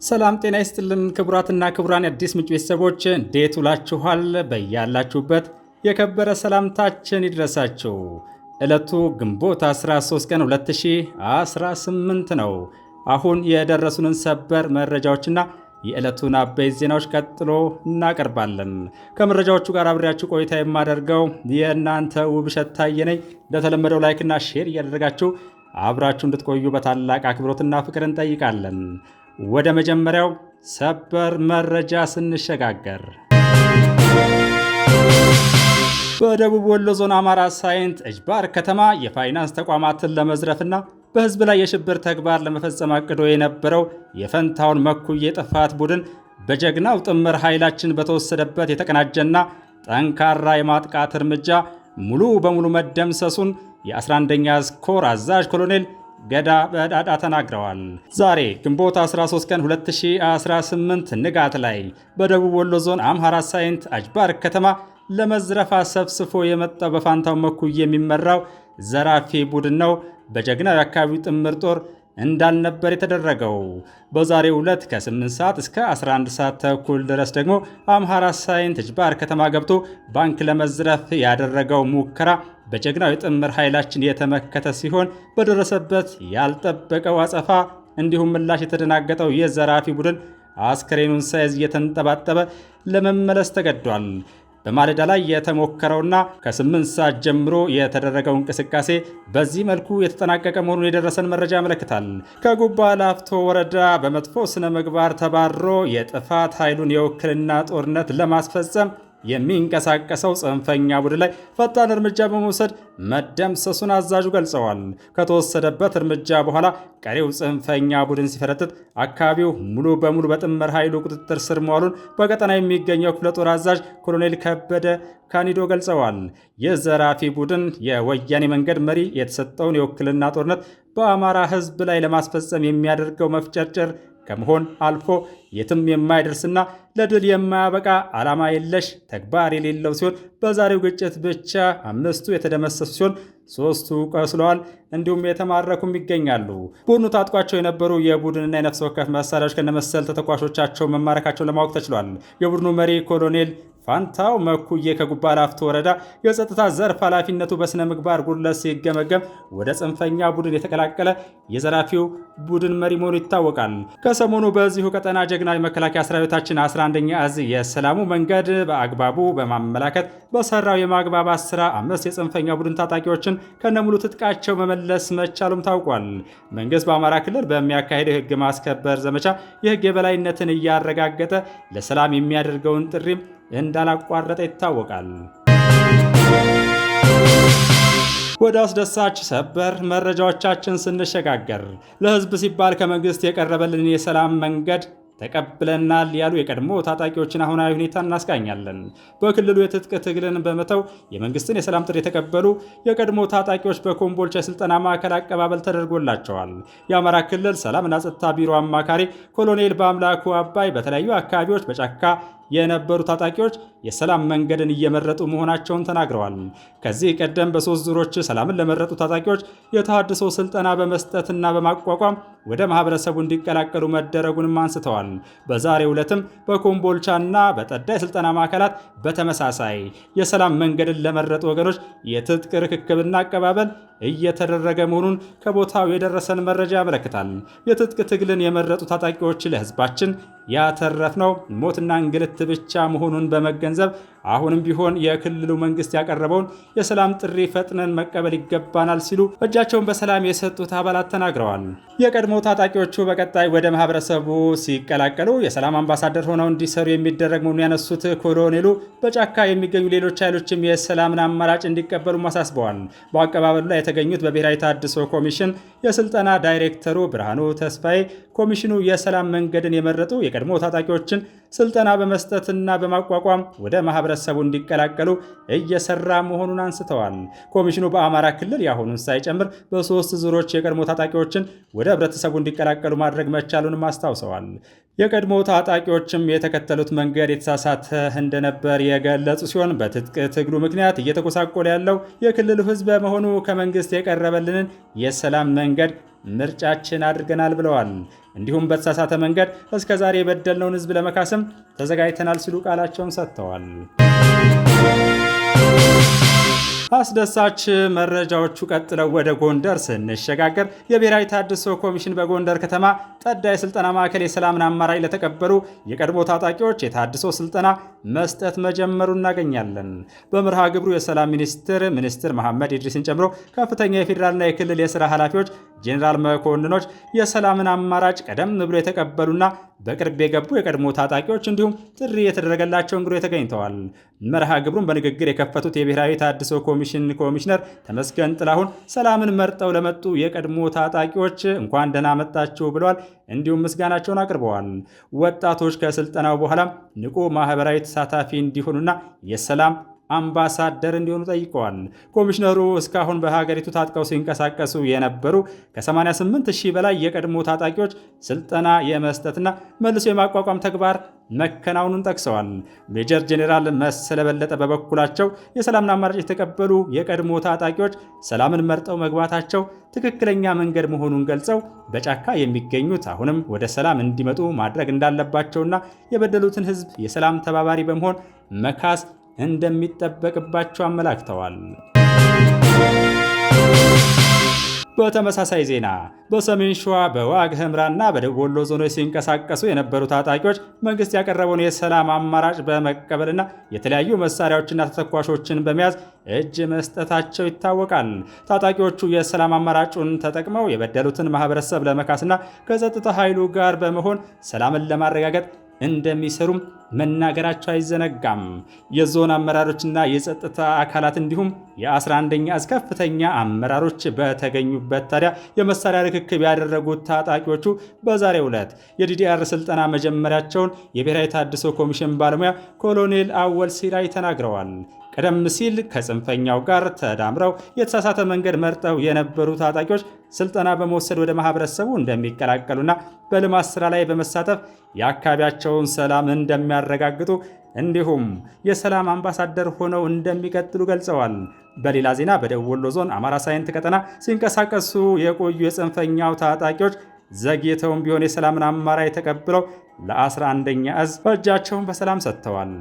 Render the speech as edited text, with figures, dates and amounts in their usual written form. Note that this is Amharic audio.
ሰላም ጤና ይስጥልን ክቡራትና ክቡራን የአዲስ ምንጭ ቤተሰቦች እንዴት ውላችኋል? በያላችሁበት የከበረ ሰላምታችን ይድረሳችሁ። ዕለቱ ግንቦት 13 ቀን 2018 ነው። አሁን የደረሱንን ሰበር መረጃዎችና የዕለቱን አበይት ዜናዎች ቀጥሎ እናቀርባለን። ከመረጃዎቹ ጋር አብሬያችሁ ቆይታ የማደርገው የእናንተ ውብሸት ታየ ነኝ። እንደተለመደው ላይክና ሼር እያደረጋችሁ አብራችሁ እንድትቆዩ በታላቅ አክብሮትና ፍቅር እንጠይቃለን። ወደ መጀመሪያው ሰበር መረጃ ስንሸጋገር በደቡብ ወሎ ዞን አማራ ሳይንት እጅባር ከተማ የፋይናንስ ተቋማትን ለመዝረፍና በሕዝብ ላይ የሽብር ተግባር ለመፈጸም አቅዶ የነበረው የፈንታውን መኩዬ ጥፋት ቡድን በጀግናው ጥምር ኃይላችን በተወሰደበት የተቀናጀና ጠንካራ የማጥቃት እርምጃ ሙሉ በሙሉ መደምሰሱን የ11ኛ ኮር አዛዥ ኮሎኔል ገዳ በዳዳ ተናግረዋል። ዛሬ ግንቦት 13 ቀን 2018 ንጋት ላይ በደቡብ ወሎ ዞን አምሃራ ሳይንት አጅባር ከተማ ለመዝረፍ አሰብስፎ የመጣው በፋንታው መኩዬ የሚመራው ዘራፊ ቡድን ነው በጀግናው የአካባቢው ጥምር ጦር እንዳልነበር የተደረገው። በዛሬው ዕለት ከ8 ሰዓት እስከ 11 ሰዓት ተኩል ድረስ ደግሞ አምሃራ ሳይንት እጅባር ከተማ ገብቶ ባንክ ለመዝረፍ ያደረገው ሙከራ በጀግናው የጥምር ኃይላችን የተመከተ ሲሆን በደረሰበት ያልጠበቀው አጸፋ እንዲሁም ምላሽ የተደናገጠው የዘራፊ ቡድን አስከሬኑን ሳይዝ እየተንጠባጠበ ለመመለስ ተገዷል። በማለዳ ላይ የተሞከረውና ከ8 ሰዓት ጀምሮ የተደረገው እንቅስቃሴ በዚህ መልኩ የተጠናቀቀ መሆኑን የደረሰን መረጃ ያመለክታል። ከጉባ ላፍቶ ወረዳ በመጥፎ ስነ ምግባር ተባሮ የጥፋት ኃይሉን የውክልና ጦርነት ለማስፈጸም የሚንቀሳቀሰው ጽንፈኛ ቡድን ላይ ፈጣን እርምጃ በመውሰድ መደምሰሱን አዛዡ ገልጸዋል። ከተወሰደበት እርምጃ በኋላ ቀሪው ጽንፈኛ ቡድን ሲፈረጥጥ አካባቢው ሙሉ በሙሉ በጥምር ኃይሉ ቁጥጥር ስር መዋሉን በቀጠና የሚገኘው ክፍለ ጦር አዛዥ ኮሎኔል ከበደ ካኒዶ ገልጸዋል። የዘራፊ ቡድን የወያኔ መንገድ መሪ የተሰጠውን የውክልና ጦርነት በአማራ ሕዝብ ላይ ለማስፈጸም የሚያደርገው መፍጨርጨር ከመሆን አልፎ የትም የማይደርስና ለድል የማያበቃ ዓላማ የለሽ ተግባር የሌለው ሲሆን በዛሬው ግጭት ብቻ 5ቱ የተደመሰሱ ሲሆን 3ቱ ቆስለዋል፣ እንዲሁም የተማረኩም ይገኛሉ። ቡድኑ ታጥቋቸው የነበሩ የቡድንና የነፍስ ወከፍ መሳሪያዎች ከነመሰል ተተኳሾቻቸው መማረካቸውን ለማወቅ ተችሏል። የቡድኑ መሪ ኮሎኔል ፋንታው መኩዬ ከጉባ ላፍቶ ወረዳ የጸጥታ ዘርፍ ኃላፊነቱ በስነ ምግባር ጉድለት ሲገመገም ወደ ጽንፈኛ ቡድን የተቀላቀለ የዘራፊው ቡድን መሪ መሆኑ ይታወቃል። ከሰሞኑ በዚሁ ቀጠና ጀግና የመከላከያ ሰራዊታችን 11ኛ እዝ የሰላሙ መንገድ በአግባቡ በማመላከት በሰራው የማግባባት ስራ 5 የጽንፈኛ ቡድን ታጣቂዎችን ከነሙሉ ትጥቃቸው መመለስ መቻሉም ታውቋል። መንግስት በአማራ ክልል በሚያካሄደው የህግ ማስከበር ዘመቻ የህግ የበላይነትን እያረጋገጠ ለሰላም የሚያደርገውን ጥሪም እንዳላቋረጠ ይታወቃል። ወደ አስደሳች ሰበር መረጃዎቻችን ስንሸጋገር ለህዝብ ሲባል ከመንግስት የቀረበልን የሰላም መንገድ ተቀብለናል ያሉ የቀድሞ ታጣቂዎችን አሁናዊ ሁኔታ እናስቃኛለን። በክልሉ የትጥቅ ትግልን በመተው የመንግስትን የሰላም ጥሪ የተቀበሉ የቀድሞ ታጣቂዎች በኮምቦልቻ የስልጠና ማዕከል አቀባበል ተደርጎላቸዋል። የአማራ ክልል ሰላምና ጸጥታ ቢሮ አማካሪ ኮሎኔል በአምላኩ አባይ በተለያዩ አካባቢዎች በጫካ የነበሩ ታጣቂዎች የሰላም መንገድን እየመረጡ መሆናቸውን ተናግረዋል። ከዚህ ቀደም በ3 ዙሮች ሰላምን ለመረጡ ታጣቂዎች የተሃድሶ ስልጠና በመስጠትና በማቋቋም ወደ ማህበረሰቡ እንዲቀላቀሉ መደረጉንም አንስተዋል። በዛሬው ዕለትም በኮምቦልቻና በጠዳ የስልጠና ማዕከላት በተመሳሳይ የሰላም መንገድን ለመረጡ ወገኖች የትጥቅ ርክክብና አቀባበል እየተደረገ መሆኑን ከቦታው የደረሰን መረጃ ያመለክታል። የትጥቅ ትግልን የመረጡ ታጣቂዎች ለህዝባችን ያተረፍነው ሞትና እንግልት ብቻ መሆኑን በመገንዘብ አሁንም ቢሆን የክልሉ መንግስት ያቀረበውን የሰላም ጥሪ ፈጥነን መቀበል ይገባናል ሲሉ እጃቸውን በሰላም የሰጡት አባላት ተናግረዋል። የቀድሞ ታጣቂዎቹ በቀጣይ ወደ ማህበረሰቡ ሲቀላቀሉ የሰላም አምባሳደር ሆነው እንዲሰሩ የሚደረግ መሆኑን ያነሱት ኮሎኔሉ በጫካ የሚገኙ ሌሎች ኃይሎችም የሰላምን አማራጭ እንዲቀበሉ አሳስበዋል። በአቀባበሉ ላይ የተገኙት በብሔራዊ ተሃድሶ ኮሚሽን የስልጠና ዳይሬክተሩ ብርሃኑ ተስፋዬ ኮሚሽኑ የሰላም መንገድን የመረጡ የቀድሞ ታጣቂዎችን ስልጠና በመስጠትና በማቋቋም ወደ ማህበረሰቡ እንዲቀላቀሉ እየሰራ መሆኑን አንስተዋል። ኮሚሽኑ በአማራ ክልል የአሁኑን ሳይጨምር በ3 ዙሮች የቀድሞ ታጣቂዎችን ወደ ህብረተሰቡ እንዲቀላቀሉ ማድረግ መቻሉንም አስታውሰዋል። የቀድሞ ታጣቂዎችም የተከተሉት መንገድ የተሳሳተ እንደነበር የገለጹ ሲሆን በትጥቅ ትግሉ ምክንያት እየተጎሳቆለ ያለው የክልሉ ህዝብ በመሆኑ ከመንግስት የቀረበልንን የሰላም መንገድ ምርጫችን አድርገናል ብለዋል። እንዲሁም በተሳሳተ መንገድ እስከዛሬ የበደልነውን ህዝብ ለመካስም ተዘጋጅተናል ሲሉ ቃላቸውን ሰጥተዋል። አስደሳች መረጃዎቹ ቀጥለው ወደ ጎንደር ስንሸጋገር የብሔራዊ ተሃድሶ ኮሚሽን በጎንደር ከተማ ጠዳ የስልጠና ማዕከል የሰላምን አማራጭ ለተቀበሉ የቀድሞ ታጣቂዎች የተሃድሶ ስልጠና መስጠት መጀመሩ እናገኛለን። በመርሃ ግብሩ የሰላም ሚኒስትር መሐመድ ኢድሪስን ጨምሮ ከፍተኛ የፌዴራልና የክልል የሥራ ኃላፊዎች፣ ጄኔራል መኮንኖች፣ የሰላምን አማራጭ ቀደም ብሎ የተቀበሉና በቅርብ የገቡ የቀድሞ ታጣቂዎች እንዲሁም ጥሪ የተደረገላቸው እንግዶች ተገኝተዋል። መርሃ ግብሩን በንግግር የከፈቱት የብሔራዊ ተሃድሶ ኮሚሽን ኮሚሽነር ተመስገን ጥላሁን ሰላምን መርጠው ለመጡ የቀድሞ ታጣቂዎች እንኳን ደህና መጣችሁ ብለዋል። እንዲሁም ምስጋናቸውን አቅርበዋል። ወጣቶች ከስልጠናው በኋላ ንቁ ማህበራዊ ተሳታፊ እንዲሆኑና የሰላም አምባሳደር እንዲሆኑ ጠይቀዋል። ኮሚሽነሩ እስካሁን በሀገሪቱ ታጥቀው ሲንቀሳቀሱ የነበሩ ከ88,000 በላይ የቀድሞ ታጣቂዎች ስልጠና የመስጠትና መልሶ የማቋቋም ተግባር መከናወኑን ጠቅሰዋል። ሜጀር ጄኔራል መሰለ በለጠ በበኩላቸው የሰላምን አማራጭ የተቀበሉ የቀድሞ ታጣቂዎች ሰላምን መርጠው መግባታቸው ትክክለኛ መንገድ መሆኑን ገልጸው በጫካ የሚገኙት አሁንም ወደ ሰላም እንዲመጡ ማድረግ እንዳለባቸውና የበደሉትን ሕዝብ የሰላም ተባባሪ በመሆን መካስ እንደሚጠበቅባቸው አመላክተዋል። በተመሳሳይ ዜና በሰሜን ሸዋ በዋግ ኽምራና በደቡብ ወሎ ዞኖች ሲንቀሳቀሱ የነበሩ ታጣቂዎች መንግስት ያቀረበውን የሰላም አማራጭ በመቀበልና የተለያዩ መሳሪያዎችና ተተኳሾችን በመያዝ እጅ መስጠታቸው ይታወቃል። ታጣቂዎቹ የሰላም አማራጩን ተጠቅመው የበደሉትን ማህበረሰብ ለመካስና ከጸጥታ ኃይሉ ጋር በመሆን ሰላምን ለማረጋገጥ እንደሚሰሩም መናገራቸው አይዘነጋም። የዞን አመራሮችና የጸጥታ አካላት እንዲሁም የ11ኛ እዝ ከፍተኛ አመራሮች በተገኙበት ታዲያ የመሳሪያ ርክክብ ያደረጉት ታጣቂዎቹ በዛሬው ዕለት የዲዲአር ስልጠና መጀመሪያቸውን የብሔራዊ ተሃድሶ ኮሚሽን ባለሙያ ኮሎኔል አወል ሲራይ ተናግረዋል። ቀደም ሲል ከጽንፈኛው ጋር ተዳምረው የተሳሳተ መንገድ መርጠው የነበሩ ታጣቂዎች ስልጠና በመውሰድ ወደ ማህበረሰቡ እንደሚቀላቀሉና በልማት ስራ ላይ በመሳተፍ የአካባቢያቸውን ሰላም እንደሚያረጋግጡ እንዲሁም የሰላም አምባሳደር ሆነው እንደሚቀጥሉ ገልጸዋል። በሌላ ዜና በደቡብ ወሎ ዞን አማራ ሳይንት ቀጠና ሲንቀሳቀሱ የቆዩ የጽንፈኛው ታጣቂዎች ዘግይተውም ቢሆን የሰላምን አማራጭ ተቀብለው ለ11ኛ እዝ እጃቸውን በሰላም ሰጥተዋል።